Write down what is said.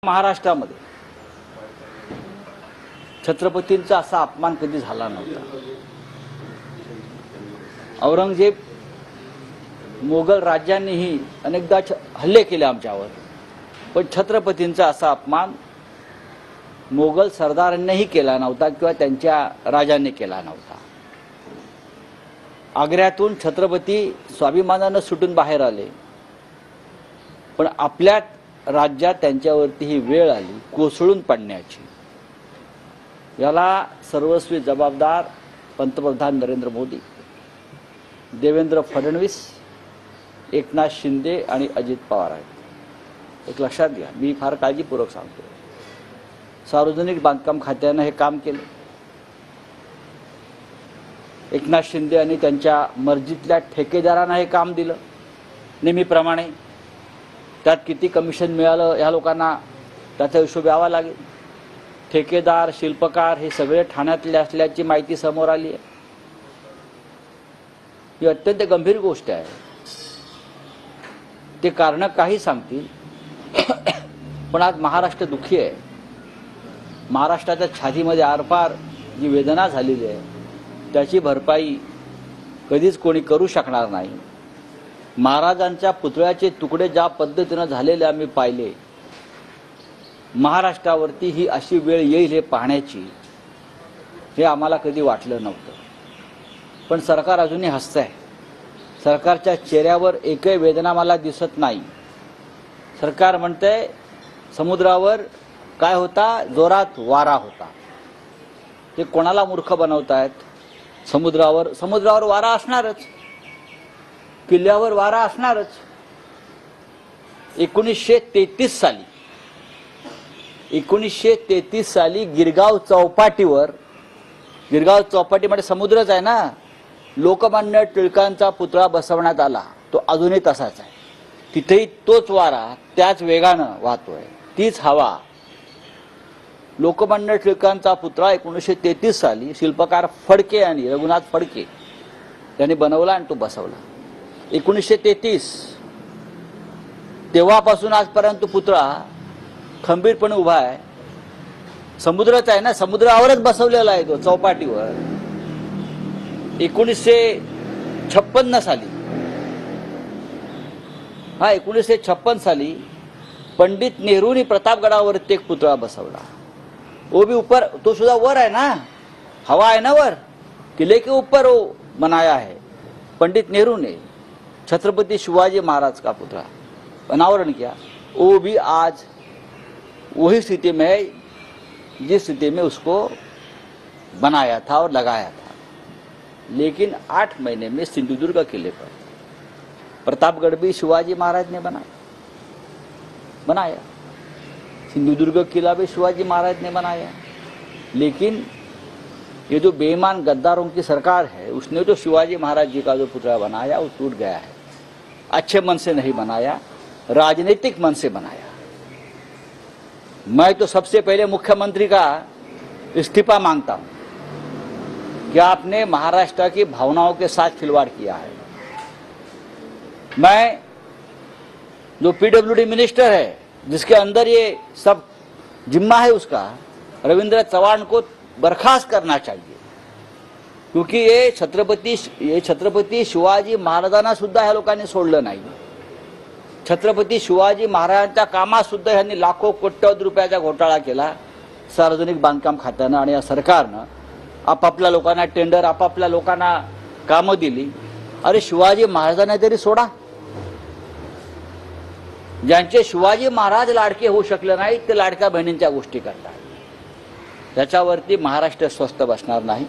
महाराष्ट्रामध्ये छत्रपतींचा असा अपमान कधी झाला नव्हता। औरंगजेब मोगल राज्यांनीही अनेकदा हल्ले केले आमच्यावर, पण छत्रपतींचा असा अपमान मोगल सरदारांनीही केला नव्हता किंवा त्यांच्या राजांनी केला नव्हता। आग्र्यातून छत्रपती स्वाभिमानाने सुटून बाहेर आले, पण आपल्या राज्यात त्यांच्यावरती ही वेळ आली कोसळून पडण्याची। याला सर्वस्वी जबाबदार पंतप्रधान नरेंद्र मोदी, देवेंद्र फडणवीस, एकनाथ शिंदे आणि अजित पवार आहेत। एक लक्षात घ्या, मी फार काळजीपूर्वक सांगतो, सार्वजनिक बांधकाम खात्याने हे काम केले। एकनाथ शिंदे आणि त्यांच्या मर्जीतल्या ठेकेदारांना हे काम दिलं नेहमीप्रमाणे। त्यात किती कमिशन मिळालं ह्या लोकांना त्याचा हिशोब यावा लागेल। ठेकेदार, शिल्पकार हे सगळे ठाण्यातले असल्याची माहिती समोर आली आहे। ही अत्यंत गंभीर गोष्ट आहे। ते कारण काही सांगतील, पण आज महाराष्ट्र दुःखी आहे। महाराष्ट्राच्या छातीमध्ये आरपार जी वेदना झालेली आहे त्याची भरपाई कधीच कोणी करू शकणार नाही। महाराजांच्या पुतळ्याचे तुकडे ज्या पद्धतीने झालेले आम्ही पाहिले, महाराष्ट्रावरती ही अशी वेळ येईल हे पाहण्याची हे आम्हाला कधी वाटलं नव्हतं। पण सरकार अजूनही हसतंय। सरकारच्या चेहऱ्यावर एकही वेदना मला दिसत नाही। सरकार म्हणतंय समुद्रावर काय होता, जोरात वारा होता। ते कोणाला मूर्ख बनवतायत? समुद्रावर वारा असणारच, किल्ल्यावर वारा असणारच। 1933 साली गिरगाव चौपाटीमध्ये समुद्रच आहे ना, लोकमान्य टिळकांचा पुतळा बसवण्यात आला। तो अजूनही तसाच आहे। तिथेही तोच वारा त्याच वेगानं वाहतोय, तीच हवा। लोकमान्य टिळकांचा पुतळा 1933 साली शिल्पकार फडके आणि रघुनाथ फडके यांनी बनवला आणि तो बसवला। 1933 तेव्हापासून आजपर्यंत पुतळा खंबीरपणे उभा आहे। समुद्रच आहे ना, समुद्रावरच बसवलेला आहे तो चौपाटीवर। 1956 साली पंडित नेहरूंनी प्रतापगडावरती एक पुतळा बसवला। वो भी ऊपर, तो सुद्धा वर है ना, हवा है ना वर, किले के ऊपर वो बनाया है। पंडित नेहरू ने छत्रपति शिवाजी महाराज का पुतला अनावरण किया। वो भी आज वही स्थिति में है जिस स्थिति में उसको बनाया था और लगाया था। लेकिन 8 महीने में सिंधुदुर्ग किले पर, प्रतापगढ़ भी शिवाजी महाराज ने बनाया, सिंधुदुर्ग किला भी शिवाजी महाराज ने बनाया। लेकिन ये जो बेईमान गद्दारों की सरकार है, उसने तो शिवाजी महाराज जी का जो पुतला बनाया वो टूट गया है। अच्छे मन से नहीं बनाया, राजनीतिक मन से बनाया। मैं तो सबसे पहले मुख्यमंत्री का इस्तीफा मांगता हूं कि आपने महाराष्ट्र की भावनाओं के साथ खिलवाड़ किया है। मैं जो पीडब्ल्यूडी मिनिस्टर है, जिसके अंदर ये सब जिम्मा है, उसका रविंद्र चव्हाण को बर्खास्त करना चाहिए। क्योंकि ये छत्रपती शिवाजी महाराजांना सुद्धा ह्या लोकांनी सोडलं नाही। छत्रपती शिवाजी महाराजांच्या कामात सुद्धा ह्यांनी लाखो कोट्यवधी रुपयाचा घोटाळा केला सार्वजनिक बांधकाम खात्यानं आणि या सरकारनं। आपापल्या लोकांना टेंडर, आपापल्या लोकांना कामं दिली। अरे शिवाजी महाराजांना तरी सोडा। ज्यांचे शिवाजी महाराज लाडके होऊ शकले नाहीत ते लाडक्या बहिणींच्या गोष्टी करतात। त्याच्यावरती महाराष्ट्र स्वस्थ बसणार नाही।